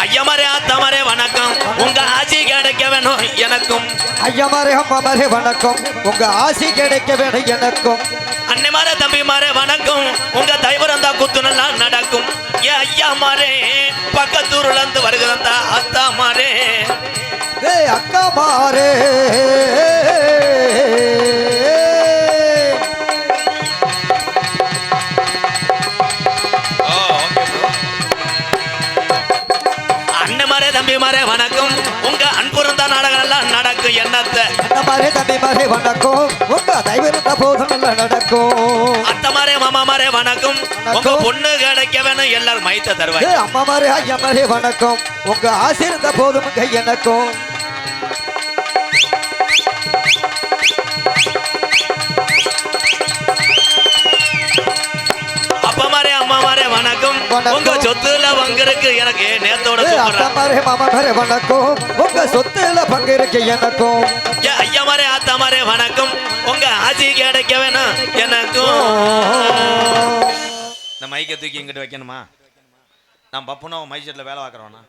ஐயமாரே ஆத்தமாரே வணக்கம், உங்க ஆசி கிடைக்க வேணும் எனக்கும். ஐயமாரே அம்மாமாரே வணக்கம், உங்க ஆசி கிடைக்க வேணும் எனக்கும். அன்னைமாரே தம்பிமாரே வணக்கம், உங்க தைவரந்தா குத்து நல்லா நடக்கும். ஏ ஐயாமாரே பக்கத்தூர்ல இருந்து வருகிறந்தா அத்தாமாரே அக்கா மாரே அண்ணமாரே தம்பிமாரே வணக்கம், உங்க அன்புறந்தா நாடகம் எல்லாம் நடக்கும். என்னத்த அண்ணமாரே தம்பிமாரே வணக்கம், உங்க தயவிருந்த போதும் எல்லாம் நடக்கும். அத்தமாரே மாமாமாரே வணக்கம், உங்க பொண்ணு கிடைக்க வேணும் எல்லாரும் மைத்த தருவாங்க. அம்மாமாரே ஐயமாரே வணக்கம், உங்க ஆசிர்ந்த போதும் எனக்கும். அப்பமாரே அம்மாமாரே வணக்கம், உங்க சொத்துல பங்கு இருக்கு எனக்கு. நேத்தோட அத்தமாரே மாமாமாரே வணக்கம், உங்க சொத்துல பங்கு இருக்கு எனக்கும். ஐயாமாரே ஆத்தாமாரே வணக்கம், உங்க ஆசி கிடைக்க வேணும் எனக்கும். இந்த மைக்கை தூக்கி இங்கிட்டு வைக்கணுமா? நான் பப்புனா மைசெட்டில் வேலை பார்க்குறோண்ணா,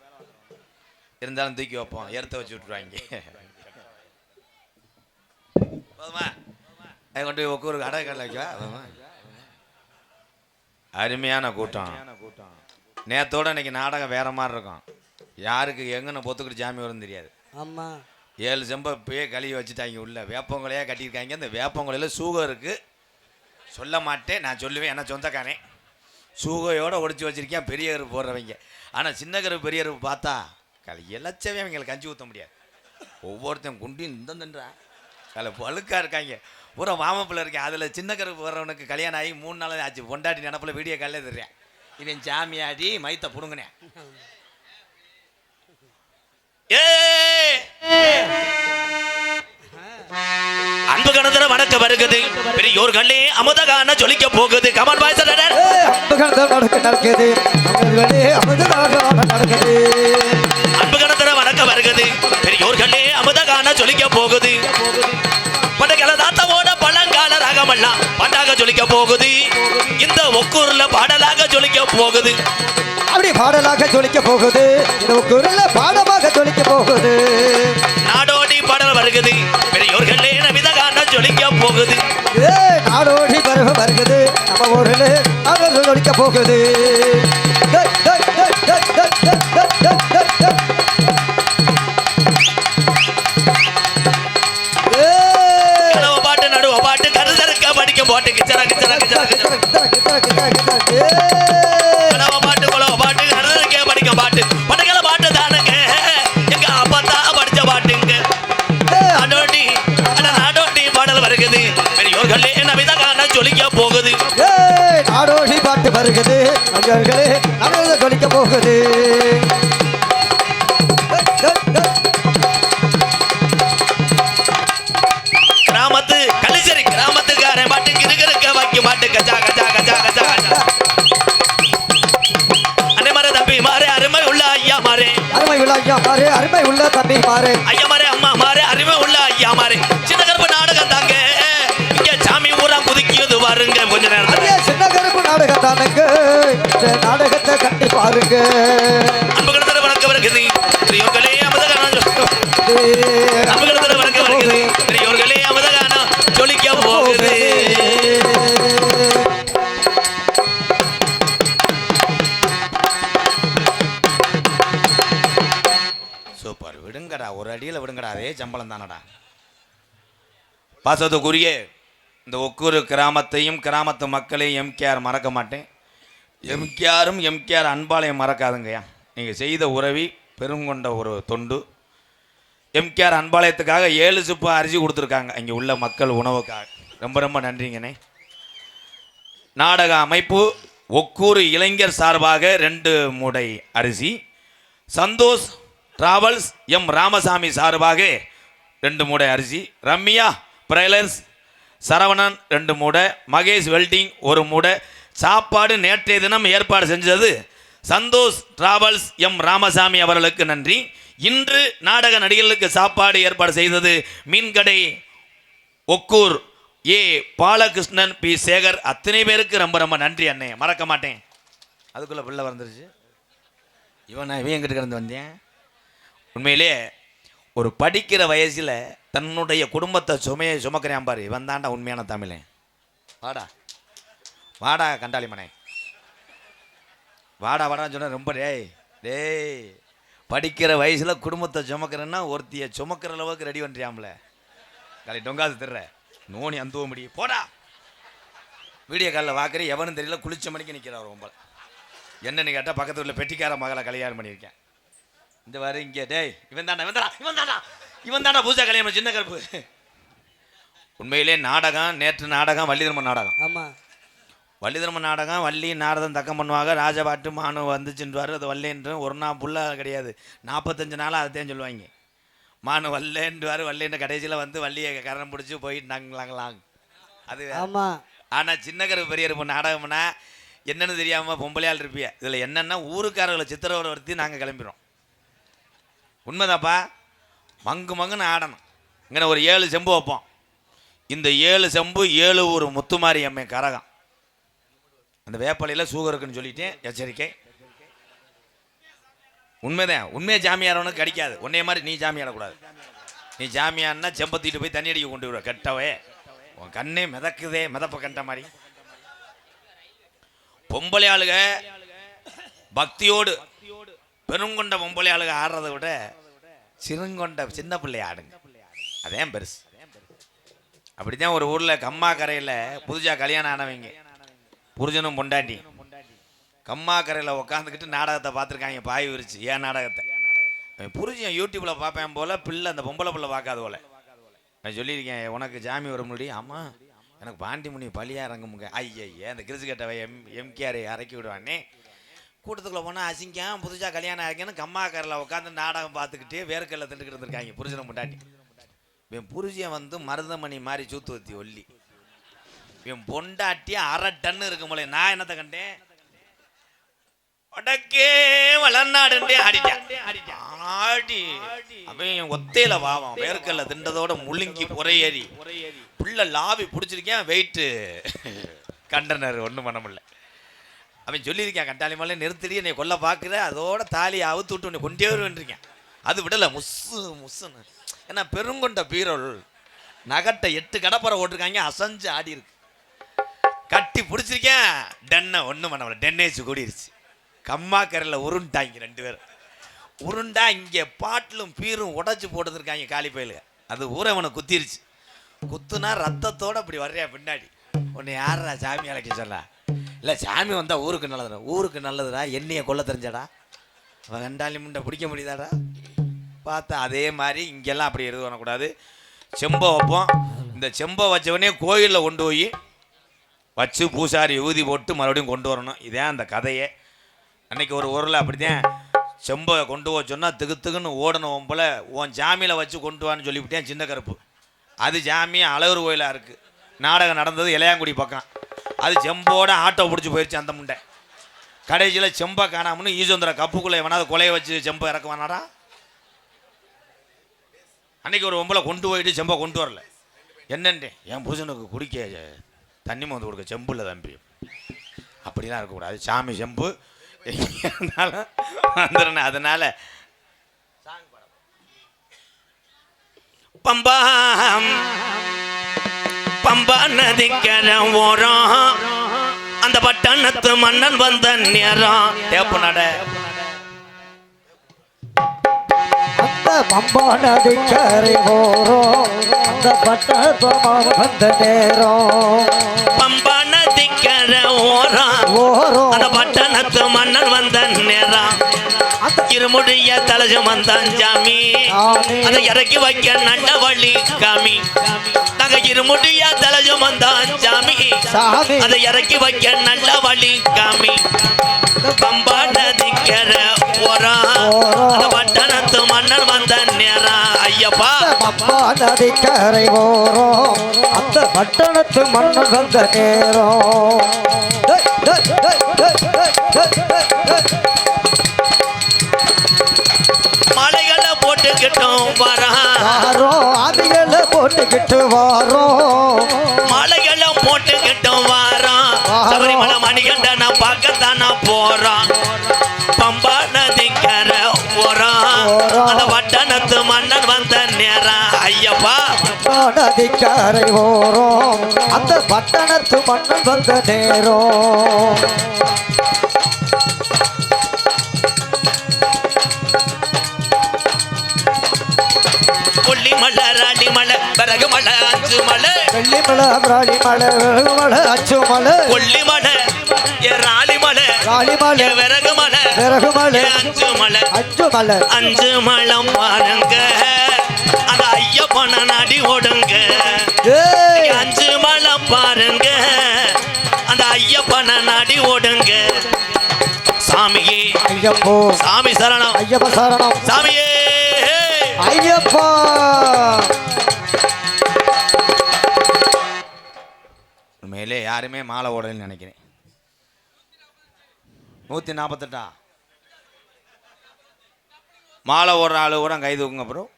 இருந்தாலும் தூக்கி வைப்போம், எடுத்து வச்சு விட்டுருவாங்க. போதுமா? அதை கொண்டு போய் ஒக்கூருக்கு அடை கடலை வைக்கவா? அருமையான கூட்டம். நேத்தோட இன்னைக்கு நாடகம் வேற மாதிரி இருக்கும். யாருக்கு எங்கன்னு பொத்துக்கிட்டு ஜாமி வரும்னு தெரியாது. ஆமா, 7 செம்ப இப்பயே கழுவி வச்சுட்டாங்க. உள்ள வேப்பங்கொலையா கட்டியிருக்காங்க. அந்த வேப்பங்கொலையில் சூகம் இருக்கு. சொல்ல மாட்டேன், நான் சொல்லுவேன், என்ன சொந்தக்காரன் சூகையோட ஒடிச்சு வச்சிருக்கேன். பெரிய கருப்பு போடுறவங்க. ஆனால் சின்ன கருப்பு பெரிய கருப்பு பார்த்தா இலச்சவே அவங்களுக்கு கஞ்சி ஊற்ற முடியாது. ஒவ்வொருத்தையும் குண்டி இந்தன்றா அதில் பழுக்கா இருக்காங்க. பூரா வாமப்பில் இருக்கேன். அதில் சின்ன கருப்பு வர்றவனுக்கு கல்யாணம் ஆகி 3 நாள் ஆச்சு. பொண்டாட்டி நினப்பில் வீடியோ காலையில் தெரியும். இவன் சாமியாடி மைத்த புடுங்கினேன். அன்பு கணத்துல வணக்க வருகிறது. பெரியோர்களே அமுதகான ஜொலிக்க போகுது. கமல் பாய் சார் நடக்குது. அன்பு கணத்துல வணக்க வருகிறது. பெரியோர்களே அமுதகான ஜொலிக்க போகுது. படகல தாத்தாவோட பழங்கால ராகமெல்லாம் பாட்டாக ஜொலிக்க போகுது. இந்த ஒக்கூர்ல பாடலாக ஜொலிக்க போகுது. அப்படி பாடலாக ஜொலிக்க போகுது. ஒக்கூர்ல பாடமாக ஜொலிக்க போகுது. நாடோடி பாடல் வருகிறது. பெரியோர்களே நமிதகான ஜொலிக்க போகுது. நாடோடி பருவ வருகிறது. நம்ம ஊர்ல நாடோடி ஜொலிக்க போகுது. பாட்டு கிச்சரா கிச்சரா கிச்சரா பாட்டு கொலவ பாட்டு கருதற்கே படிக்க பாட்டு படகல பாட்டு தானுங்க. எங்க அப்பா படிச்ச பாட்டுங்க. நாடோடி நாடோடி பாடல் வருகிறது. பெரியோர்களே நமிதகான ஜொலிக்க போகுது. நாடோடி பாட்டு வருகிறது. நாடோடி ஜொலிக்க போகுது. கிராமத்து கலிசரி கிராமத்துக்காரன் பாட்டு கிருக்க வைக்க பாட்டு கஜா கஜா கஜா கஜா கஜா. அன்னைமாரே தம்பி மாறே அருமை உள்ள ஐயா மாறே. அருமை உள்ள ஐயா மாறே. அருமை உள்ள தம்பி மாறே. ஐயா மாறே அம்மா மாறே அருமை உள்ள ஐயா மாறே. சின்ன கருப்பு நாடகம் தாங்க. இங்க சாமி ஊரா குதிக்கியது பாருங்க. கொஞ்ச நேரம் சின்ன கருப்பு நாடகம் தானுங்க. நாடகத்தை கட்டி பாருங்க. அன்பு கடத்தல வணக்கம் வருகிறது. பெரியோர்களே அமுதகான அன்பு கடத்தல வணக்கம் வருகிறது. பெரியோர்களே அமுதகான ஜொலிக்க போகுது. சூப்பர். விடுங்கடா, ஒரு அடியில் விடுங்கடா. அதே சம்பளம் தானடா. பாசத்துக்குரிய இந்த ஒக்கூர் கிராமத்தையும் கிராமத்து மக்களையும் எம்கேஆர் மறக்க மாட்டேன். எம்கேஆரும் எம்கேஆர் அன்பாலையும் மறக்காதுங்கய்யா. நீங்கள் செய்த உறவி பெருங்கொண்ட ஒரு தொண்டு. எம்கேஆர் அன்பாலயத்துக்காக 7 சிப்பு அரிசி கொடுத்துருக்காங்க இங்கே உள்ள மக்கள் உணவுக்காக. ரொம்ப ரொம்ப நன்றிங்கண்ணே. நாடக அமைப்பு ஒக்கூர் இளைஞர் சார்பாக 2 மூடை அரிசி. சந்தோஷ் டிராவல்ஸ் எம் ராமசாமி சார்பாக 2 மூடை அரிசி. ரம்யா பிரைலர்ஸ் சரவணன் 2 மூடை. மகேஷ் வெல்டிங் 1 மூடை. சாப்பாடு நேற்றைய தினம் ஏற்பாடு செஞ்சது சந்தோஷ் டிராவல்ஸ் எம் ராமசாமி அவர்களுக்கு நன்றி. இன்று நாடக நடிகர்களுக்கு சாப்பாடு ஏற்பாடு செய்தது மீன்கடை ஒக்கூர் ஏ பாலகிருஷ்ணன் பி சேகர். அத்தனை பேருக்கு ரொம்ப ரொம்ப நன்றி அண்ணே, மறக்க மாட்டேன். அதுக்குள்ள பிள்ளை வந்துருச்சு. இவன் எங்கிட்ட கிடந்து வந்தேன். உண்மையிலே ஒரு படிக்கிற வயசில் தன்னுடைய குடும்பத்தை சுமையை சுமக்கிறேன் பாரு, இவன் தாண்டா உண்மையான தமிழன். வாடா வாடா கண்டாளிமனே, வாடா வாடான்னு சொன்ன ரொம்ப டேய் படிக்கிற வயசில் குடும்பத்தை சுமக்கிறேன்னா ஒருத்தியை சுமக்கிற அளவுக்கு ரெடி பண்ணுறியாம்ல. காலை டொங்காது திடுற நோனி அந்துவ முடியும் போடா. வீடியோ காலில் பார்க்குற எவனும் தெரியல, குளிச்ச மணிக்கு நிற்கிறார் ரொம்ப. என்னன்னு கேட்டால் பக்கத்து வீட்டில் பெட்டிக்கார மகளை கல்யாணம் பண்ணியிருக்கேன். இந்த வாரம் இங்கே டேய் இவன் தாண்டா பூஜா கல்யாணம் சின்ன கருப்பு. உண்மையிலே நாடகம், நேற்று நாடகம் வள்ளிதர்ம நாடகம். ஆமாம், வள்ளிதர்ம நாடகம். வள்ளி நாரதம் தக்கம் பண்ணுவாங்க, ராஜபாட்டு மானு வந்துச்சுன்றாரு. அது வல்லேன்று ஒரு நாள் புல்லாக கிடையாது, 45 நாளாக அதைத்தான் சொல்லுவாங்க. மானு வல்லேன்றுவார், வல்லேன்ற கடைசியில் வந்து வள்ளியை கரணம் பிடிச்சி போயிட்டாங்களாங்களாங்க. அது ஆமாம். ஆனால் சின்ன கருப்பு பெரிய இருப்போம் நாடகம்னா என்னென்னு தெரியாமல் பொம்பளையால் இருப்பிய. இதில் என்னென்னா ஊருக்காரர்களை சித்திரவரை வருத்தி நாங்கள் கிளம்பிடுறோம். உண்மைதாப்பா, மங்குன்னு ஆடணும். இங்கே ஒரு 7 செம்பு வைப்போம். இந்த 7 செம்பு 7 ஒரு முத்துமாரி அம்மை கரகம். அந்த வேப்பலையில் சூகருக்குன்னு சொல்லிட்டேன், எச்சரிக்கை. உண்மைதான், உண்மையை ஜாமியாரவனுக்கு கிடைக்காது. உன்னைய மாதிரி நீ ஜாமியாடக்கூடாது. நீ ஜாமியான்னா செம்பத்திட்டு போய் தண்ணி அடிக்க கொண்டு விடுவ. கெட்டவே உன் கண்ணே மிதக்குதே, மிதப்ப கண்ட மாதிரி. பொம்பளை ஆளுக பக்தியோடு பெருங்கொண்ட பொம்பளை ஆளுக ஆடுறதை விட சிறுங்கொண்ட சின்ன பிள்ளை ஆடுங்க, அதேன் பெருசு. அப்படித்தான் ஒரு ஊரில் கம்மா கரையில் புதுஜா கல்யாணம் ஆனவங்க புருஷனும் பொண்டாட்டி கம்மா கரையில் உட்காந்துக்கிட்டு நாடகத்தை பார்த்துருக்காங்க. பாய் விரிச்சு ஏன் நாடகத்தை புருஷன் யூடியூப்பில் பார்ப்பேன் போல், பிள்ளை அந்த பொம்பளை பிள்ளை பார்க்காத போல. நான் சொல்லியிருக்கேன், உனக்கு ஜாமி வர முடியும். ஆமாம், எனக்கு பாண்டிமுனி பழியாக இறங்குமுங்க. ஐய அந்த கிரிசு கட்டவை எம்கேஆரை இறக்கி விடுவானே. கூட்டத்துக்குள்ளே போனால் அசிங்கம், புதுசாக கல்யாணம் ஆகிக்கன்னு கம்மாக்காரில் உட்காந்து நாடகம் பார்த்துக்கிட்டே வேர்க்கல்ல திண்டுக்கிட்டு இருந்திருக்காங்க புருஷனை முண்டாட்டி. இவன் புருஷன் வந்து மருதமணி மாதிரி சூத்துவத்தி ஒல்லி, இவன் பொண்டாட்டி 1/2 டன் இருக்கும் போல. நான் என்னத்தை கண்டேன், உடக்கே வளர்நாடுன்றே ஆடிட்டான். ஆடி அவன் ஒத்தையில வாவான், வேர்க்கல்ல திண்டதோட முழுங்கி புறையேறி புள்ள லாவி பிடிச்சிருக்கேன். வெயிட்டு கண்டனர் ஒன்றும் பண்ண முடியல. அவன் சொல்லியிருக்கேன், கண்டாளி மலை நிறுத்திடி என்னை கொல்ல பார்க்குற, அதோட தாலியை அவுத்து விட்டு உன்னை கொண்டே வருவேன்றிருக்கேன். அது விடலை, முஸ்ஸுன்னு. ஏன்னா பெருங்கொண்ட பீரோல் நகட்டை 8 கடப்பறை ஓட்டிருக்காங்க, அசைஞ்சு ஆடி இருக்கு. கட்டி பிடிச்சிருக்கேன், டென்னை ஒன்றும் பண்ண முடியல, டென்னேச்சு கூடிருச்சு. கம்மாக்கரையில் உருண்டாங்க 2 பேரும். உருண்டா இங்கே பாட்டிலும் பீரும் உடச்சி போட்டுருக்காங்க காலி பயிலுங்க. அது ஊரவனை குத்திருச்சு. குத்துனா ரத்தத்தோடு அப்படி வர்றியா பின்னாடி. உன்னை யாரா சாமி அழைக்க சொல்ல? இல்லை, சாமி வந்தால் ஊருக்கு நல்லதுடா. ஊருக்கு நல்லதுடா, என்னையை கொல்ல தெரிஞ்சாடா. அவன் கண்டாலி முண்டை பிடிக்க முடியுதாடா. பார்த்தா அதே மாதிரி இங்கெல்லாம் அப்படி எதுவும் பண்ணக்கூடாது. செம்பை வைப்போம். இந்த செம்பை வச்சவனே கோயிலில் கொண்டு போய் வச்சு பூசாரி ஊதி போட்டு மறுபடியும் கொண்டு வரணும். இதே அந்த கதையே. அன்னைக்கு ஒரு ஊரில் அப்படித்தான் செம்பை கொண்டு போக சொன்னால் திகுன்னு ஓடணும் போல். உன் ஜாமியில் வச்சு கொண்டு வான்னு சொல்லிவிட்டேன் சின்ன கருப்பு. அது ஜாமி அழகர் கோயிலாக இருக்குது. நாடகம் நடந்தது இளையாங்குடி பக்கம். அது செம்போட ஆட்டோ பிடிச்சி போயிடுச்சு அந்த முண்டை. கடைசியில் செம்பை காணாமனு ஈஸ்வந்திர கப்புக்குள்ளே எவனாவது கொலையை வச்சு செம்பை இறக்குவானாடா. அன்றைக்கி ஒரு ஒம்பளை கொண்டு போயிட்டு செம்பை கொண்டு வரல. என்னன்ட்டு என் புருஷனுக்கு குடிக்க தண்ணி மந்து கொடுக்க செம்பு இல்லை தம்பி. அப்படிலாம் இருக்கக்கூடாது. சாமி செம்பு இருந்தாலும் வந்துடுறேன். அதனால பம்பா பம்பா நதிக்கர ஓரம் அந்த பட்டணத்து மன்னன் வந்த நேரம் தேப்பு நட அந்த பம்பா நதிக்கரை ஓரம் அந்த பட்டணத்து வந்த நேரம். பம்பா நதிக்கர ஓரம் அந்த பட்டணத்து மன்னன் வந்த நேரம். இருமுடிய தலசு வந்தான் ஜாமி, அதை இறக்கி வைக்க நல்ல வழி காமி. நாங்க இருமுடிய தலசு வந்தான் ஜாமி, அதை இறக்கி வைக்க நல்ல வழி காமி. பம்பா நதிக்கர ஓரம் அந்த பட்டணத்து மன்னன் வந்த நேரம். ஐயப்பா பம்பா நதிக்கரை ஓரம் அந்த பட்டணத்து மன்னன் வந்த நேரம். மலைகளை போட்டுக்கிட்டோம் வாரோ, ஆதிகளை போட்டுக்கிட்டு வாரோம். மலைகளை போட்டுக்கிட்டோம் வாரோம். சபரிமலை மணிகண்டனை பார்க்கத்தான போறோம். பம்பா நதிக்கு நேரம் ஐயப்பா நதிக்கரை ஓரம் அந்த பட்டணத்து மன்னன் வந்த நேரம் கொல்லி மலை ராணி மலை பிறகு மலை அஞ்சு மலை வெள்ளி மலை பிராளி மலை வெகு மலை அச்சு மலை கொல்லி மலை ராணி மலை காளி மலை விறகு மலை விறகு மலை அஞ்சு மலை அச்சு மலை அஞ்சு மலம் பாருங்க அந்த ஐயப்பன நாடி ஓடுங்க ஏய் அஞ்சு மலம் பாருங்க அந்த ஐயப்பன நாடி ஓடுங்க சாமியே ஐயப்போ சாமி சரணம் ஐயப்ப சரணம் சாமியே ஐயப்பா உண்மையிலே யாருமே மாலை ஓடலன்னு நினைக்கிறேன் 148 மாலை ஓடுற ஆளு கூட கை தூக்குங்க அப்புறம்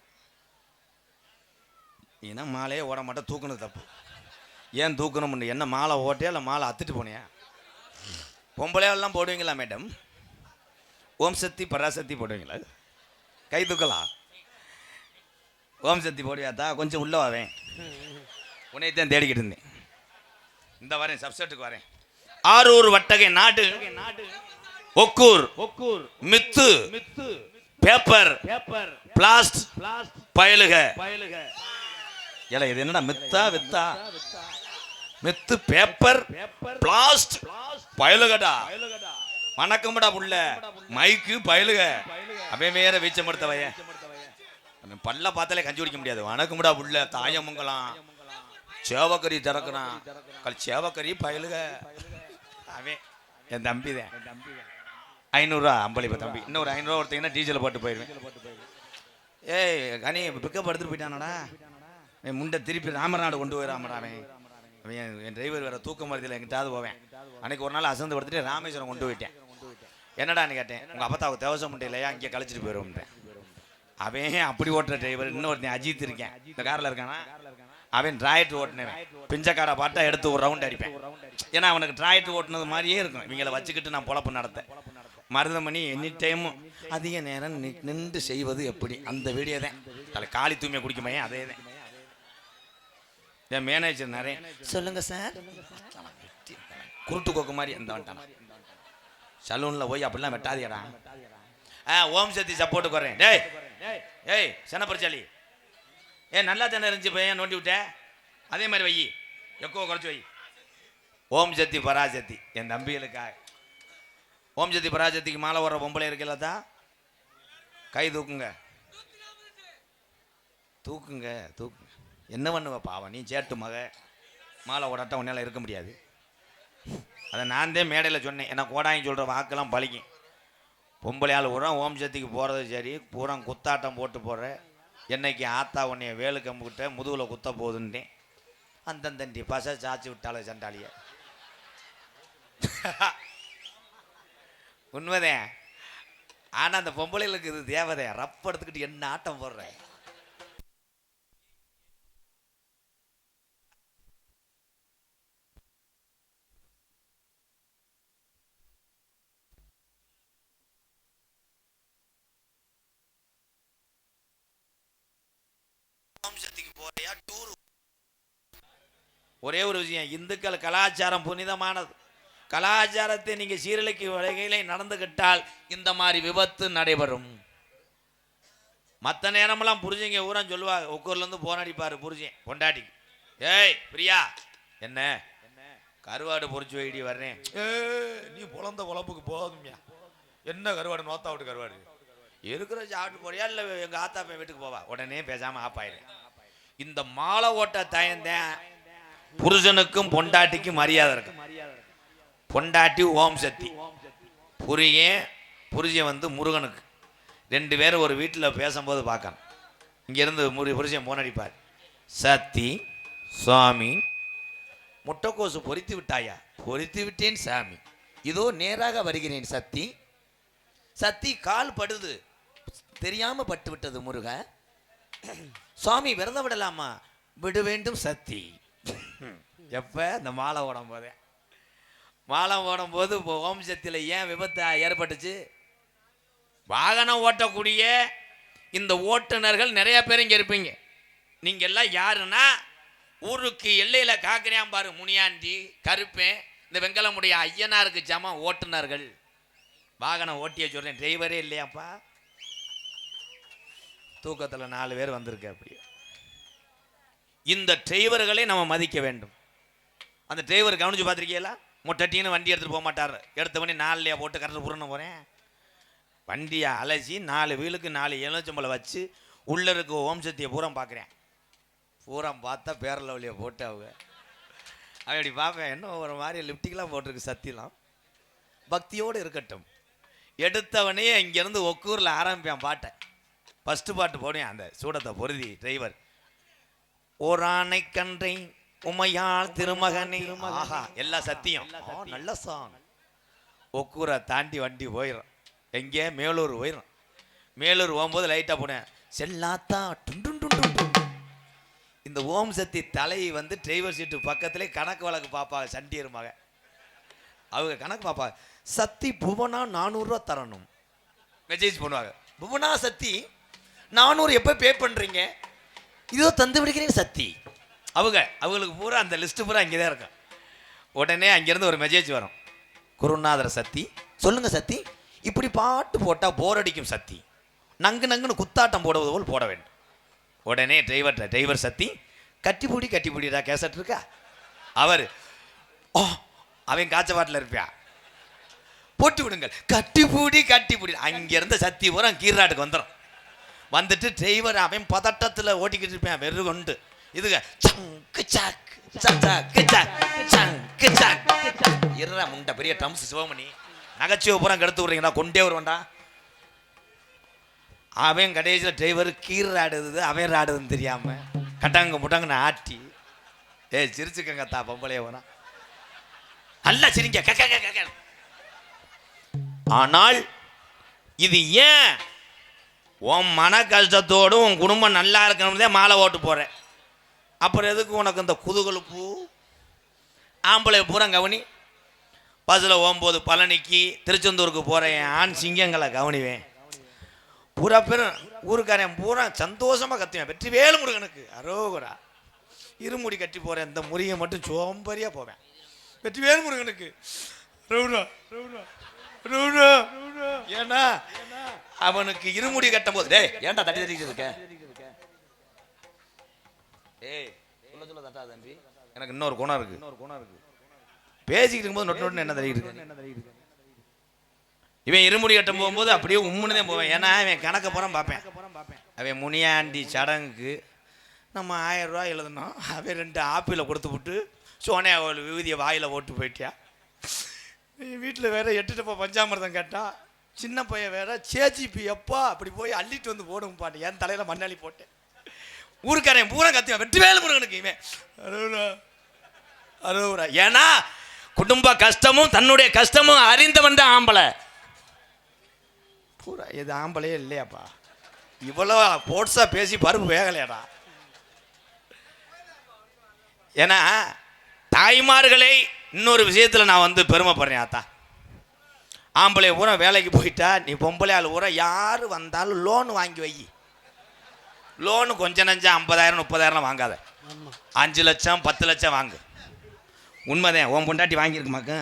ஏன்னா மாலையே ஓட மாட்டேன் தூக்குனது தப்பு ஏன் தூக்கணும் என்ன மாலை ஓட்டியா இல்லை மாலை அத்துட்டு போனியா பொம்பளையெல்லாம் போடுவீங்களா மேடம் ஓம் சக்தி பராசக்தி போடுவீங்களா கை தூக்கலாம் ஓம் சக்தி போடுவியாத்தா கொஞ்சம் உள்ள வரேன் உன்னைத்தான் தேடிக்கிட்டு இருந்தேன் இந்த வரேன் சப்செட்டுக்கு வரேன் ஆரூர் வட்டகை நாடு ஒக்கூர் மித்து பேப்பர் பிளாஸ்ட் பயலுக ஏல இது என்னடா மித்தா வித்தா மித்து பேப்பர் பிளாஸ்ட் பயலுகடா வணக்கம்டா புள்ள மைக்கு பயலுக அவன் வேற வீச்சமடுத்தவைய பல்ல பார்த்தாலே கஞ்சி குடிக்க முடியாது வணக்கம்டா புள்ள தாயமங்கலம் சேவக்கறி திறக்கிறான் சேவக்கறி பயலுக அவன் என் தம்பி தான் 500 அம்பளிப்பா தம்பி இன்னொரு 500 ஒருத்தீங்கன்னா டீசல் போட்டு போயிடுவேன் ஏய் கனி பிக்கப் எடுத்துட்டு போயிட்டானடா என் முண்டை திருப்பி ராமநாடு கொண்டு போய் ராமராவன் அவன் என் டிரைவர் வேற தூக்கம் வருதில்லை எங்கிட்டாவது போவேன் அன்னைக்கு ஒரு நாள் அசந்து படுத்துட்டு ராமேஸ்வரம் கொண்டு போயிட்டேன் என்னடான்னு கேட்டேன் உங்கள் அப்பத்தாவுக்கு தேவசம் முட்டை இல்லையா அங்கே கழிச்சிட்டு போயிடுவோம்ன்றேன் அவன் அப்படி ஓட்டுற டிரைவர் இன்னொருத்தன் அஜித் இருக்கேன் இந்த காரில் இருக்கானா அவன் டிராய்ட் ஓட்டினவன் பிஞ்சக்கார பாட்டா எடுத்து ஒரு ரவுண்ட் அடிப்பேன் ஏன்னா அவனுக்கு டிராய்ட் ஓட்டுனது மாதிரியே இருக்கும் இவங்களை வச்சுக்கிட்டு நான் பொழப்பு நடத்தேன் மருதமணி எனி டைமும் அதிக நேரம் நின்று செய்வது எப்படி அந்த வீடியோ தான் அதில் காளி தூய்மையை குடிக்குமையே அதே தான் என் மேனேஜர் நிறைய சொல்லுங்க சார் குருட்டு கோக்கு மாதிரி எந்த வந்துட்டான் சலூனில் போய் அப்படிலாம் வெட்டாதியடா ஓம் சக்தி சப்போர்ட்டுக்கு வரேன் டேய் ஏய் செனப்பரிச்சாலி நல்லா தானே இருந்துச்சு பையன் நோண்டி விட்டேன் அதே மாதிரி வை எக்கோ குறைச்சி வை ஓம் சக்தி பராசக்தி என் தம்பிகளுக்காக ஓம் சக்தி பராசக்திக்கு மாலை வர்ற பொம்பளை இருக்கலதா கை தூக்குங்க தூக்குங்க தூக்குங்க என்ன பண்ணுவ பாவம் நீ சேட்டு மக மாலை ஓடாட்ட உன்னால இருக்க முடியாது அதை நான் தான் மேடையில் சொன்னேன் எனக்கு ஓடாங்கன்னு சொல்கிற வாக்கெல்லாம் பழிக்கும் பொம்பளையால் பூரா ஓம் சக்திக்கு போகிறது சரி பூரா குத்தாட்டம் போட்டு போடுற என்னைக்கு ஆத்தா உன்னைய வேலு கம்புக்கிட்ட முதுகில் குத்த போகுதுன்னேன் அந்தந்தண்டி பச சாச்சி விட்டால சண்டாளிய உண்மைதேன் ஆனால் அந்த பொம்பளைகளுக்கு இது தேவதை ரப்ப எடுத்துக்கிட்டு என்ன ஆட்டம் போடுறேன் ஒரே ஒரு விஷயம் இந்துக்கள் கலாச்சாரம் புனிதமானது கலாச்சாரத்தை நீங்க சீரழிக்கு வகையில நடந்துகிட்டால் இந்த மாதிரி விபத்து நடைபெறும் மற்ற நேரமெல்லாம் புரிஞ்சுங்க ஊரம் சொல்லுவாங்க ஒக்கூர்ல இருந்து போன் அடிப்பாரு புரிஞ்சேன் பொண்டாட்டி ஏய் பிரியா என்ன கருவாடு பொறிச்சு வைடி வர்றேன் நீ புலந்த குழப்புக்கு போதும்யா என்ன கருவாடு நோத்தா விட்டு கருவாடு இருக்கிற சாப்பிட்டு போறியா இல்லை எங்க ஆத்தா பையன் வீட்டுக்கு போவா உடனே பேசாம ஆப்பாயிரு இந்த மாலை ஓட்ட தயந்தேன் புருஷனுக்கும் பொண்டாட்டிக்கும் மரியாதை இருக்கு பொண்டாட்டி ஓம் சக்தி புருஷன் வந்து முருகனுக்கு ரெண்டு பேரும் ஒரு வீட்டில் பேசும்போது பார்க்கணும் இங்கேருந்து புருஷன் போனடிப்பார் சக்தி சுவாமி முட்டைக்கோசு பொறித்து விட்டாயா பொறித்து விட்டேன் சாமி இதோ நேராக வருகிறேன் சக்தி சக்தி கால் படுது தெரியாம பட்டு விட்டது முருக சுவாமி விரதம் விடலாமா விட வேண்டும் சக்தி எப்ப இந்த மாலை ஓடும் போதே மாலை ஓடும் போது இப்போ ஓம் சக்தியில் ஏன் விபத்து ஏற்பட்டுச்சு வாகனம் ஓட்டக்கூடிய இந்த ஓட்டுநர்கள் நிறைய பேர் இங்கே இருப்பீங்க. நீங்கள் எல்லாம் யாருன்னா ஊருக்கு எல்லையில் காக்கிறியான் பாரு முனியாண்டி கருப்பேன் இந்த வெங்கலமுடைய ஐயனாருக்கு ஜம ஓட்டுநர்கள். வாகனம் ஓட்டிய சொல்கிறேன், டிரைவரே இல்லையாப்பா. தூக்கத்தில் 4 பேர் வந்திருக்கு. அப்படி இந்த டிரைவர்களை நம்ம மதிக்க வேண்டும். அந்த டிரைவர் கவனிச்சு பார்த்துருக்கீங்களா? முட்டட்டின்னு வண்டி எடுத்துகிட்டு போக மாட்டார். எடுத்த பண்ணி 4 போட்டு கரெக்டாக புறணும் போகிறேன். வண்டியை அலசி 4 வீலுக்கு 4 எலுமிச்சம்பழம் வச்சு உள்ளே இருக்க ஓம் சக்தியை பூரா பார்க்குறேன். பூரா பார்த்தா பேரல வழியை போட்டு அவங்க அப்படி பார்ப்பேன். என்ன ஒரு மாதிரி லிப்டிக்கெலாம் போட்டிருக்கு சத்தியெலாம். பக்தியோடு இருக்கட்டும். எடுத்தவனே இங்கேருந்து ஒக்கூரில் ஆரம்பிப்பேன் பாட்டை. ஃபஸ்ட்டு பாட்டு போடுவேன் அந்த சூடத்தை பொருதி டிரைவர். ஓரானை கன்றை உமையாள் திருமகனே. ஆஹா, எல்லா சத்தியம் நல்ல சாங். ஒக்கூரை தாண்டி வண்டி போயிடும். எங்கே மேலூர் போயிடும். மேலூர் போகும்போது லைட்டாக போனேன். செல்லாத்தா டுண்டு டுண்டு. இந்த ஓம் சக்தி தலை வந்து டிரைவர் சீட்டு பக்கத்துலேயே கணக்கு வழக்கு பார்ப்பாங்க. சண்டியர் மக அவங்க கணக்கு பார்ப்பாங்க. சக்தி புவனா 400 ரூபா தரணும். மெசேஜ் பண்ணுவாங்க. புவனா சக்தி 400 எப்போ பே பண்ணுறீங்க? இதோ தந்து விடுக்கிறீங்க சக்தி. அவங்களுக்கு பூரா அந்த லிஸ்ட்டு பூரா இங்கே தான் இருக்கும். உடனே அங்கேருந்து ஒரு மெசேஜ் வரும். குருநாதர் சக்தி சொல்லுங்கள் சக்தி, இப்படி பாட்டு போட்டால் போர் அடிக்கும் சக்தி, நங்குன்னு குத்தாட்டம் போடுவது போல் போட வேண்டும். உடனே டிரைவர் சக்தி கட்டிப்பூடிடா கேசட் இருக்கா? அவர் அவன் காய்ச்ச பாட்டில் இருப்பியா, போட்டு விடுங்கள் கட்டிப்பூடி. அங்கேருந்து சக்தி பூரா கீராட்டுக்கு வந்துடும். வந்துட்டு டிரைவர் அவன் பதட்டத்தில் ஓட்டிக்கிட்டு இருப்பேன். வெறு கொண்டு இதுங்க சங்கு சாக்கு சக்கு சங்கு சாக்கு இருறா முண்டை பெரிய ட்ரம்ஸ் சிவமணி நகைச்சுவை பூரா கெடுத்து விட்றீங்களா? கொண்டே வருவான்டா. அவன் கடைசியில் டிரைவர் கீராடுது அவன் ஆடுதுன்னு தெரியாமல் கட்டாங்க முட்டாங்கன்னு ஆட்டி சிரிச்சுக்கங்க தா பொம்பளைய போனா நல்லா சிரிங்க கக்க. ஆனால் இது ஏன் உன் மன கஷ்டத்தோடு உன் குடும்பம் நல்லா இருக்கணும்னே மாலை ஓட்டு போகிறேன். அப்புறம் எதுக்கு உனக்கு இந்த குதுகலுப்பு? ஆம்பளை பூரா கவனி. பஸ்ஸில் போகும்போது பழனிக்கு திருச்செந்தூருக்கு போகிறேன். ஆண் சிங்கங்களை கவனிவேன். பூரா பேரும் ஊருக்காரன் பூரா சந்தோஷமாக கத்துவேன். வெற்றி வேலு முருகனுக்கு அரோகரா. இருமுடி கட்டி போகிறேன். இந்த முறியை மட்டும் சோம்பரியாக போவேன். வெற்றி வேலு முருகனுக்கு ரவுடா. ஏன்னா அவனுக்கு இருமுடி கட்டும் போது டே ஏன்டா தட்டி தட்டிக்கிட்டு இருக்க? சொல்ல தட்டா தம்பி, எனக்கு இன்னொரு குணம் இருக்கு. பேசிக்கிட்டு இருக்கும்போது நொட்டு என்ன தட்டிக்கிட்டு இருக்கு? இவன் இருமுடி கட்டும் போகும்போது அப்படியே உம்முன்னு தான் போவேன். ஏன்னா அவன் கணக்க புறம் பார்ப்பேன். அவன் முனியாண்டி சடங்குக்கு நம்ம 1000 ரூபா எழுதணும். அவன் 2 ஆப்பிளை கொடுத்து விட்டு சோனியா விபூதியை வாயில் ஓட்டு போயிட்டியா. வீட்டில் வேற 8 டப்பா பஞ்சாமிரதம் கேட்டா. சின்ன பையன் வேற சேஜிபி எப்பா அப்படி போய் அள்ளிட்டு வந்து போடும் பாட்டு. என் தலையில் மண்ணாளி போட்டேன். ஊருக்காரன் பூரா கத்துவேன். வெற்றி வேலு முருகனுக்கு இவன் அரோரா. ஏன்னா குடும்ப கஷ்டமும் தன்னுடைய கஷ்டமும் அறிந்தவன் தான் ஆம்பளை. பூரா இது ஆம்பளையே இல்லையாப்பா. இவ்வளோ போட்ஸா பேசி பருப்பு வேகலையாடா. ஏன்னா தாய்மார்களை இன்னொரு விஷயத்தில் நான் வந்து பெருமைப்படுறேன். ஆத்தா ஆம்பளை பூரா வேலைக்கு போயிட்டா நீ பொம்பளை ஆள் பூரா யார் வந்தாலும் லோன் வாங்கி வை. லோனு கொஞ்சம் நஞ்சம் 50,000 30,000 வாங்காத. 5 லட்சம் 10 லட்சம் வாங்கு. உண்மைதான். உன் பொண்டாட்டி வாங்கியிருக்குமாக்க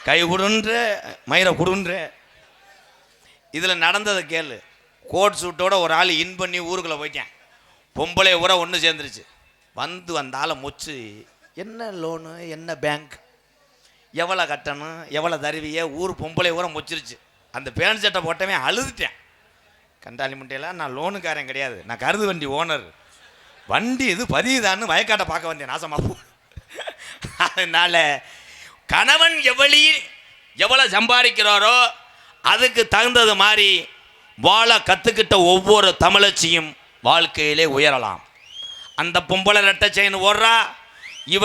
கை கொடுன்ற மயிரை கொடுன்ற. இதில் நடந்ததை கேளு. கோட் சூட்டோட ஒரு ஆள் இன் பண்ணி ஊருக்குள்ளே போயிட்டேன். பொம்பளை ஊரா ஒன்று சேர்ந்துருச்சு. அந்த ஆளை மொச்சு என்ன லோனு என்ன பேங்க் எவ்வளோ கட்டணும் எவ்வளோ தருவியே ஊர் பொம்பளை ஊரை மொச்சிருச்சு. அந்த பேண்ட் சட்டை போட்டவன் அழுதுட்டேன். கண்டாலி முட்டையெல்லாம் நான் லோனுக்காரன் கிடையாது, நான் கருது வண்டி ஓனர். வண்டி இது பதியுதான்னு வயக்காட்டை பார்க்க வந்தேன். நாசமாக போ. அதனால் கணவன் எவ்வளோ சம்பாதிக்கிறாரோ அதுக்கு தகுந்தது மாதிரி வாழ கற்றுக்கிட்ட ஒவ்வொரு தமிழச்சியும் வாழ்க்கையிலே உயரலாம். அந்த பொம்பளை ரெட்டை செயின் ஓடுறா, இவ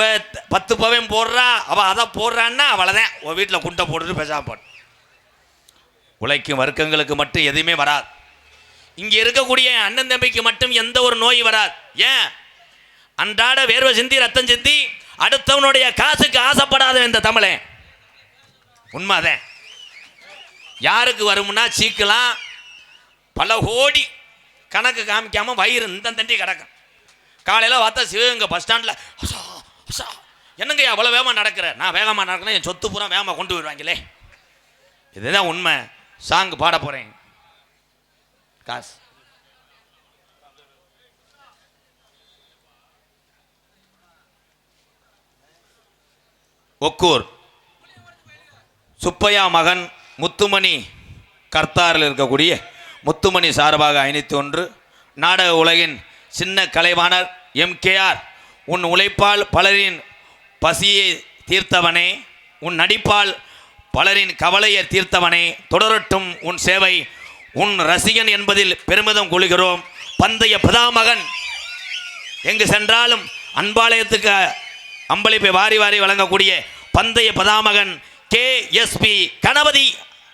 10 பவன் போடுறா, அவள் அதை போடுறான்னா அவளைதான் உன் வீட்டில் குண்டை போட்டுட்டு பேசாம போட்டு. உழைக்கும் வர்க்கங்களுக்கு மட்டும் எதுவுமே வராது. இங்கே இருக்கக்கூடிய அண்ணன் தம்பிக்கு மட்டும் எந்த ஒரு நோய் வராது. ஏன்? அன்றாட வேர்வை சிந்தி ரத்தம் சிந்தி அடுத்தவனுடைய காசுக்கு ஆசைப்படாத இந்த தமிழே. உண்மைதான். யாருக்கு வரும்னா சீக்கலாம் பல கோடி கணக்கு காமிக்காம வயிறு இந்த தண்டி கிடக்கும். காலையில் பார்த்தா சிவகங்கை பஸ் ஸ்டாண்டில் என்னங்க அவ்வளோ வேகமாக நடக்கிற? நான் வேகமாக நடக்கிறேன், என் சொத்து பூரா வேகமாக கொண்டு போயிடுவாங்களே. இதுதான் உண்மை. சாங் பாட போகிறேன். காசு ஒக்கூர் சுப்பையா மகன் முத்துமணி கர்த்தாரில் இருக்கக்கூடிய முத்துமணி சார்பாக 501 நாடக உலகின் சின்ன கலைவாணர் எம்கேஆர், உன் உழைப்பால் பலரின் பசியை தீர்த்தவனே, உன் நடிப்பால் பலரின் கவலையை தீர்த்தவனே, தொடரட்டும் உன் சேவை, உன் ரசிகன் என்பதில் பெருமிதம் கொள்கிறோம். பந்தய பிதாமகன் எங்கு சென்றாலும் அன்பாலயத்துக்கு அம்பளிப்பை வாரி வாரி வழங்கக்கூடிய பந்தய பிதாமகன் KSP கணபதி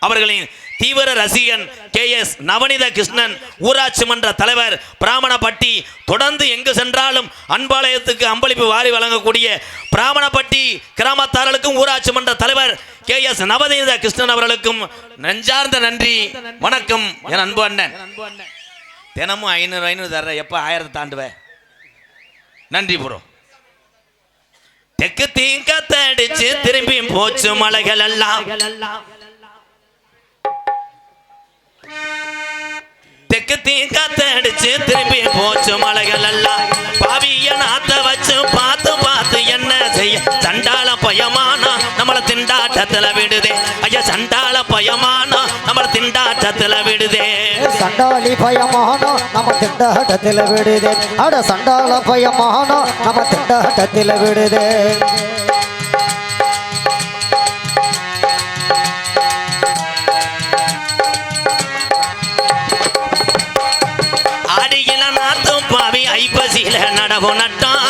அவர்களின் தீவிர ரசிகன் KS நவநீத கிருஷ்ணன், ஊராட்சி மன்ற தலைவர் பிராமணப்பட்டி, தொடர்ந்து எங்கு சென்றாலும் அன்பாலயத்துக்கு அம்பளிப்பு வாரி வழங்கக்கூடிய பிராமணப்பட்டி கிராமத்தார்களுக்கும் ஊராட்சி மன்ற தலைவர் KS நவநீத கிருஷ்ணன் அவர்களுக்கும் நெஞ்சார்ந்த நன்றி, வணக்கம் என் அன்பு அண்ணன். தினமும் 500 தர்ற, எப்போ 1000 தாண்டுவ? நன்றி ப்ரோ. தெற்கு தீங்கத்தடிச்சு திரும்பி போச்சு மலைகள் எல்லாம், தெற்கு தீங்கத்தடிச்சு திரும்பி போச்சு மலைகள் எல்லாம், பாவிய நாத்த வச்சு பார்த்து பார்த்து என்ன செய்ய, சண்டால பயமானா நம்மள திண்டாட்டத்துல விடுதே, ஐயா சண்டால பயமானா நம்மள திண்டாட்டத்துல விடுதே, சண்டாளி பயமானோ நம்ம திண்டாட்டத்தில் விடுதே, அட சண்டாள பயமானோ நம்ம திண்டாட்டத்தில் விடுதே. ஆடியில நாத்தும் பாவி ஐப்பசியில நடவு நட்டான்,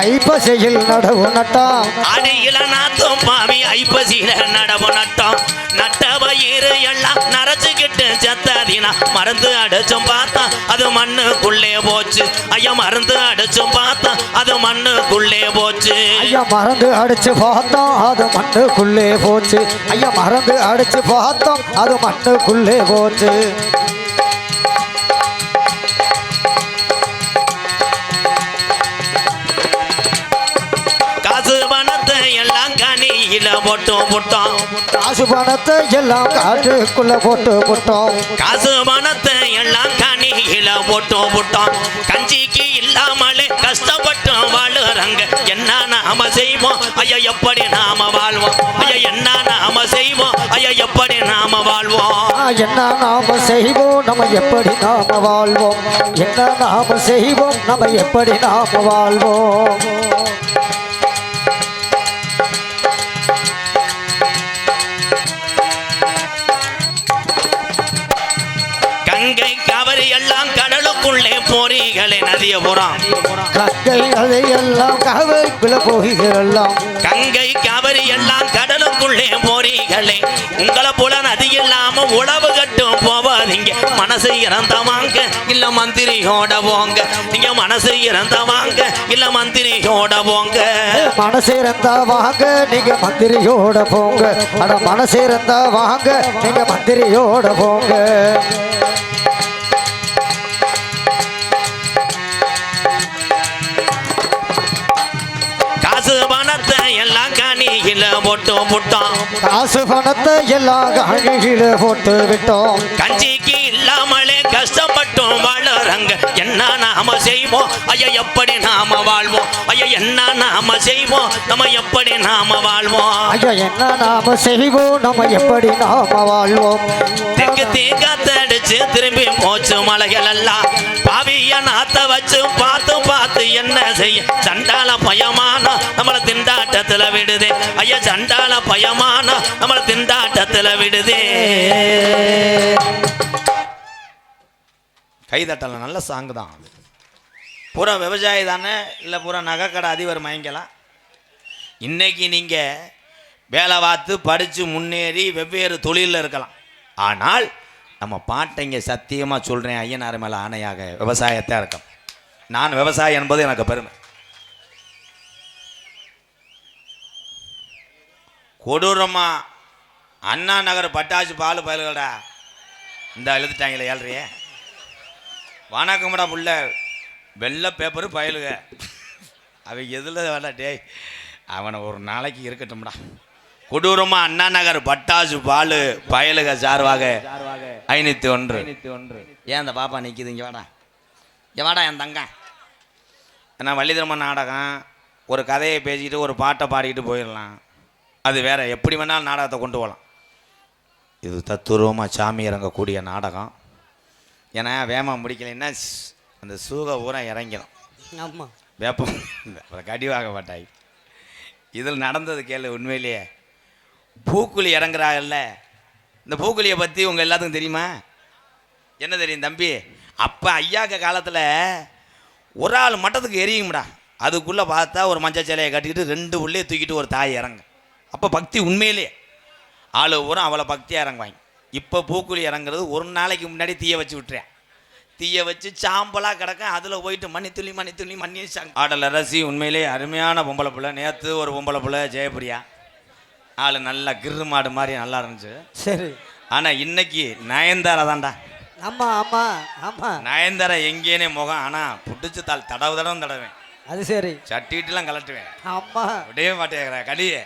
ஐப்பசியில் நடவு நட்டான், ஆடியில நாத்தும் பாவி ஐப்பசியில நடவு நட்டான், நட்ட பயிறு எல்லாம் நரைச்சுக்கிட்டு செத்ததினா மருந்து அடிச்சும் பார்த்தா அது மண்ணுக்குள்ளே போச்சு, ஐயா மருந்து அடிச்சும் பார்த்தா அது மண்ணுக்குள்ளே போச்சு, ஐயா மருந்து அடிச்சு பார்த்தோம் அது மண்ணுக்குள்ளே போச்சு, ஐயா மருந்து அடிச்சு பார்த்தோம் அது மண்ணுக்குள்ளே போச்சு. காசு பணத்தை எல்லாம் கனியில போட்டு போட்டோம், காசு பணத்தை எல்லாம் காட்டுக்குள்ள போட்டு போட்டோம், காசு பணத்தை எல்லாம் கனியில போட்டு போட்டோம், கஞ்சிக்கு இல்லாமலே கஷ்டப்பட்டோம் வாழுறங்க, என்ன நாம செய்வோம் ஐயா எப்படி நாம வாழ்வோம், ஐயா என்ன நாம செய்வோம் ஐயா எப்படி நாம வாழ்வோம், என்ன நாம செய்வோம் நம்ம எப்படி நாம வாழ்வோம், என்ன நாம செய்வோம் நம்ம எப்படி நாம வாழ்வோம். கங்கை காவிரி எல்லாம் கடலுக்குள்ளே போறீங்களே நதிய புறம், கங்கை அதையெல்லாம் காவிரிக்குள்ள போகிறெல்லாம், கங்கை காவிரி எல்லாம் கடலுக்குள்ளே போறீங்களே, உங்களை போல நதி இல்லாம உழவு கட்டும் போவாதீங்க, மனசு இறந்தவாங்க இல்ல மந்திரியோட போங்க, நீங்க மனசு இறந்தவாங்க இல்ல மந்திரியோட போங்க, மனசு இருந்தா வாங்க நீங்க மந்திரியோட போங்க, அட மனசு இருந்தா வாங்க நீங்க மந்திரியோட போங்க. காசு பணத்தை எல்லாம் கனியில போட்டு விட்டோம், காசு பணத்தை எல்லாம் கணியில போட்டு விட்டோம், கஞ்சிக்கு இல்லாமலே கஷ்டப்பட்டோம் வாழறங்க, என்ன நாம செய்வோம் ஐயா எப்படி நாம வாழ்வோம், ஐயா என்ன நாம செய்வோம் நம்ம எப்படி நாம வாழ்வோம், ஐயா என்ன நாம செய்வோம் நம்ம எப்படி நாம வாழ்வோம். தெற்கு தீக்காத்தடிச்சு திரும்பி போச்சு மலைகள் எல்லாம், பாவிய நாத்த வச்சு பார்த்து பார்த்து என்ன செய்ய, சண்டால பயமானா நம்மள திண்டாட்டத்துல விடுதே, ஐயா சண்டால பயமானா நம்மள திண்டாட்டத்துல விடுதே. கைதட்டலாம், நல்ல சாங்கு தான். பூரா விவசாயி தானே, இல்லை பூரா நகைக்கடை அதிபர் மயங்கலாம். இன்னைக்கு நீங்கள் வேலை பார்த்து படித்து முன்னேறி வெவ்வேறு தொழிலில் இருக்கலாம், ஆனால் நம்ம பாட்டைங்க சத்தியமாக சொல்கிறேன் ஐயனார் மேலே ஆணையாக விவசாயத்தான் இருக்கும். நான் விவசாயம் என்பது எனக்கு பெருமை. கொடூரமாக அண்ணா நகர் பட்டாசு பால் பயல்கடா இந்த எழுதிட்டாங்களே ஏழ்றையே வணக்கம்டா புள்ள. வெள்ளை பேப்பரு பயலுக அவன் எதில் வேலை டேய், அவனை ஒரு நாளைக்கு இருக்கட்டும்டா. கொடூரமா அண்ணா நகர் பட்டாசு பாலு பயலுக சார்பாக 501. ஏன் அந்த பாப்பா நிற்கிது? இங்கே வாடா, இங்கே வாடா என் தங்க. ஏன்னா வள்ளிதர்மன் நாடகம் ஒரு கதையை பேசிக்கிட்டு ஒரு பாட்டை பாடிக்கிட்டு போயிடலாம், அது வேற. எப்படி வேணாலும் நாடகத்தை கொண்டு போகலாம். இது தத்துரூபமாக சாமி இறங்கக்கூடிய நாடகம். ஏன்னா வேமா முடிக்கலைன்னா அந்த சூக ஊரம் இறங்கிடும். ஆமாம், வேப்பம் அப்புறம் கடிவாக மாட்டாய். இதில் நடந்தது கேளு. உண்மையிலேயே பூக்குழி இறங்குறாங்கல்ல, இந்த பூக்குழியை பற்றி உங்கள் எல்லாத்துக்கும் தெரியுமா? என்ன தெரியும் தம்பி? அப்போ ஐயாக்க காலத்தில் ஒரு ஆள் மட்டத்துக்கு எரியும்டா, அதுக்குள்ளே பார்த்தா ஒரு மஞ்சள் சேலையை கட்டிக்கிட்டு 2 உள்ளே தூக்கிட்டு ஒரு தாய் இறங்க. அப்போ பக்தி உண்மையிலே ஆளு ஊரம் அவ்வளோ பக்தியாக இறங்குவாங்க. இப்போ பூக்குழி இறங்குறது ஒரு நாளைக்கு முன்னாடி தீயை வச்சு விட்டுறேன். தீயை வச்சு சாம்பலாக கிடக்க, அதில் போயிட்டு மண்ணி துளி மண்ணி ஆடல் அரசி. உண்மையிலே அருமையான பொம்பளை பிள்ளை. நேற்று ஒரு பொம்பளை பிள்ளை ஜெயபிரியா, ஆள் நல்லா கிரு மாடு மாதிரி நல்லா இருந்துச்சு. சரி. ஆனால் இன்னைக்கு நயன்தாரா தான்டா. ஆமாம் ஆமாம் ஆமாம், நயன்தாரா எங்கேனே முகம். ஆனால் புடிச்சு தடவும் தடவேன். அது சரி. சட்டிட்டுலாம் கலட்டுவேன். ஆமாம், விடவே மாட்டேங்கிறேன் கடியே.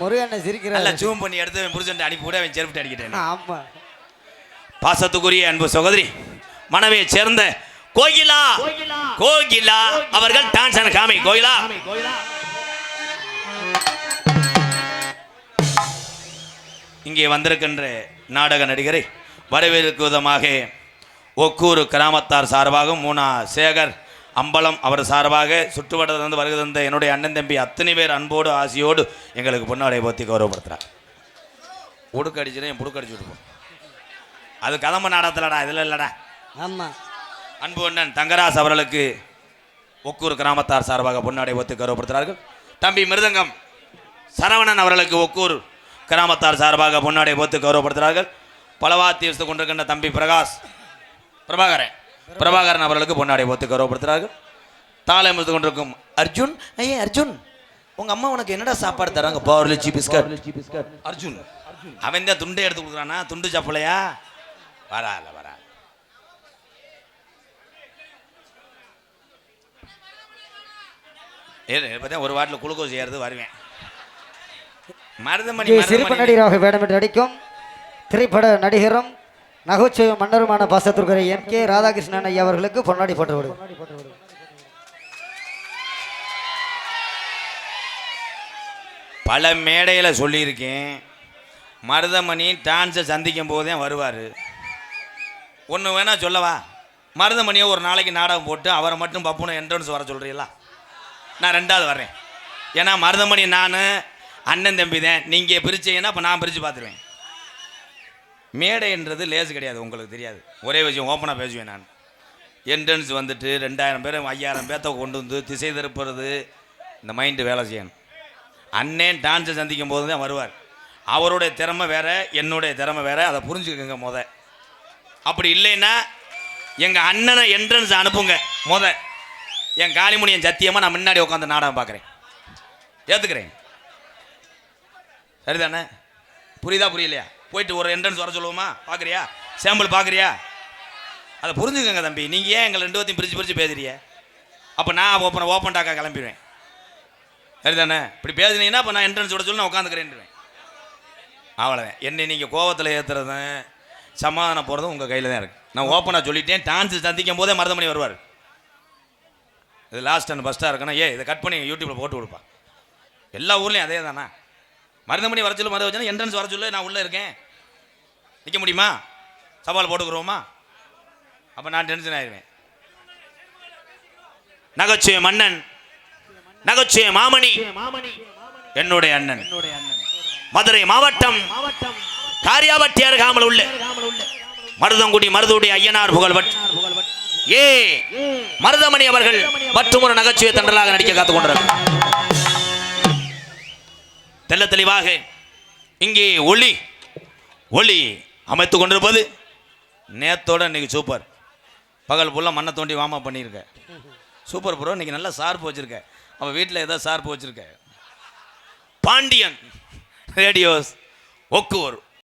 முருகனை சிரிக்கிறேன். நல்லா ஜூம் பண்ணி எடுத்து புருஷன் அனுப்பி கூட அவன் செருப்பிட்டு அடிக்கிட்டேன். ஆமாம். பாசத்துக்குரிய அன்பு சகோதரி மனைவியை சேர்ந்த கோகிலா அவர்கள் டான்ஸ் காமி. கோகிலா இங்கே வந்திருக்கின்ற நாடக நடிகரை வரவேற்கும் விதமாக ஒக்கூர் கிராமத்தார் சார்பாக மூனா சேகர் அம்பலம் அவர் சார்பாக சுற்றுவட்டத்திலிருந்து வருகை தந்த என்னுடைய அண்ணன் தம்பி அத்தனை பேர் அன்போடு ஆசையோடு எங்களுக்கு பொன்னாடை போத்தி கௌரவப்படுத்துகிறார். உடுக்கு அடிச்சுன்னா என் புடுக்கு அடிச்சு விடுவோம். அது கதம்ப நாடகத்திலடா, இதில் இல்லைடா. ஆமாம். அன்பு அண்ணன் தங்கராஜ் அவர்களுக்கு ஒக்கூர் கிராமத்தார் சார்பாக பொன்னாடை போத்தி கௌரவப்படுத்துகிறார்கள். தம்பி மிருதங்கம் சரவணன் அவர்களுக்கு ஒக்கூர் கிராமத்தார் சார்பாக பொன்னாடை போத்து கௌரவப்படுத்துகிறார்கள். பலவாத்தி வச்சு கொண்டிருக்கின்ற தம்பி பிரபாகரன் அவர்களுக்கு பொன்னாடை போத்து கௌரவப்படுத்துகிறார்கள். தாளை முடித்து கொண்டிருக்கும் அர்ஜுன். ஐயே அர்ஜுன், உங்க அம்மா உனக்கு என்னடா சாப்பாடு தராங்க? பவர்லிச்சி பிஸ்கட். அர்ஜுன் அவன் தான் துண்டை எடுத்து கொடுக்குறானா? துண்டு சாப்பிடலையா? வரா ஒரு வாட்டில் குளுக்கோஸ் ஏறது வருவேன். சிறப்பு நடிகராக வேடமிட்டு நடிக்கும் திரைப்பட நடிகரும் நகைச்சுவை மன்னருமான பாசத்திற்குரிய MK ராதாகிருஷ்ணன் ஐயா அவர்களுக்கு பொன்னாடி போட்டு. பல மேடையில் சொல்லியிருக்கேன், மருதமணி டான்ஸை சந்திக்கும் போதே வருவார். ஒன்று வேணா சொல்லவா? மருதமணியை ஒரு நாளைக்கு நாடகம் போட்டு அவரை மட்டும் பப்புனை என்ட்ரன்ஸ் வர சொல்கிறீங்களா? நான் 2வது வர்றேன். ஏன்னா மருதமணி நான் அண்ணன் தம்பி தான். நீங்கள் பிரிச்சீங்கன்னா அப்போ நான் பிரித்து பார்த்துருவேன். மேடைன்றது லேசு கிடையாது, உங்களுக்கு தெரியாது. ஒரே விஷயம் ஓப்பனாக பேசுவேன் நான். என்ட்ரன்ஸ் வந்துட்டு 2000 பேர் 5000 பேர்த்த கொண்டு வந்து திசை திருப்புறது, இந்த மைண்டு வேலை செய்யணும். அண்ணன் டான்ஸை சந்திக்கும் போது தான் வருவார். அவருடைய திறமை வேற, என்னுடைய திறமை வேற, அதை புரிஞ்சுக்கோங்க. அப்படி இல்லைன்னா எங்கள் அண்ணனை என்ட்ரன்ஸ் அனுப்புங்க. என் காளிமுனியன் சத்தியமாக நான் முன்னாடி உட்காந்து நாடகம் பார்க்குறேன், ஏற்றுக்கிறேன். சரிதானே? புரியுதா புரியலையா? போயிட்டு ஒரு என்ட்ரன்ஸ் வர சொல்லுவோமா? பார்க்குறியா? சாம்பிள் பார்க்குறியா? அதை புரிஞ்சுக்கோங்க தம்பி. நீங்கள் ஏன் எங்களை 2 பேர்த்தையும் பிரித்து பேசுறிய? அப்போ நான் ஓப்பன் டாக்கா கிளம்பிடுவேன். சரிதானே? இப்படி பேசுனீங்கன்னா அப்போ நான் என்ட்ரன்ஸ் விட சொல்லி நான் உட்காந்துக்கிறேன்டுவேன். அவ்வளோதான். என்னை நீங்கள் கோவத்தில் ஏற்றுறதும் சமாதானம் போகிறதும் உங்கள் கையில் தான் இருக்குது. நான் ஓப்பனாக சொல்லிட்டேன். டான்ஸ் சந்திக்கும் போதே மருதமணி வருவார். இது லாஸ்ட் அண்ட் ஃபஸ்ட்டாக இருக்கணும். இதை கட் பண்ணி யூடியூப்பில் போட்டு கொடுப்பா. எல்லா ஊர்லேயும் அதே தானே. மருதமணி வர சொல்லு, மருத வச்சுன்னா என்ட்ரன்ஸ் வர சொல்லு, நான் உள்ளே இருக்கேன். நிற்க முடியுமா? சவால் போட்டுக்கிறோமா? அப்போ நான் டென்ஷன் ஆயிடுவேன். நகைச்சுவை மன்னன், நகைச்சுவை மாமணி, என்னுடைய அண்ணன், மதுரை மாவட்டம் காரியாபட்டி அருகாமல் உள்ள மருதங்குடி மருதுடைய ஐயனார் புகழ்பட் மருதமணி அவர்கள் மற்றும் ஒரு நகைச்சுவை தண்டலாக நடிக்க காத்துக் கொண்டிருக்கிறார். தெல்ல தெளிவாக இங்கே ஒளி அமைத்து கொண்டிருப்பது நேத்தோட இன்னைக்கு சூப்பர். பகல் ஃபுல்லாக மண்ணை தோண்டி வாமா பண்ணியிருக்க. Super bro. இன்னைக்கு நல்லா சார்பு வச்சிருக்க. அவன் வீட்டில் ஏதாவது சார்பு வச்சிருக்க. பாண்டியன் ரேடியோஸ் ஒக்கூர்